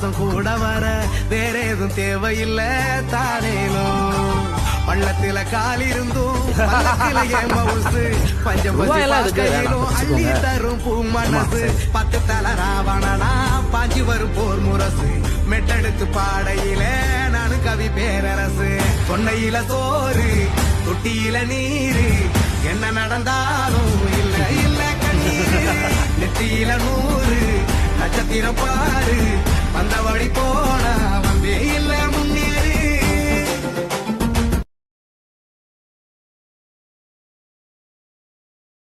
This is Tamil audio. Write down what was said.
பாசம் கூட வர வேற எதுவும் தேவையில்லை தானேனோ. பள்ளத்தில கால் இருந்தும் பஞ்சம் அள்ளி தரும் பூ மனசு. 10 தல ராவணனா பாஞ்சி வரும் போர் முரசு. மெட்டெடுத்து பாடையில நானு கவி பேரரசு. கொண்டையில சோறு தொட்டியில நீரு என்ன நடந்தாலும் இல்ல இல்ல கண்ணீரு. நெத்தியில 100 நட்சத்திரம் பாரு வந்த வழி போனா வந்தே இல்ல.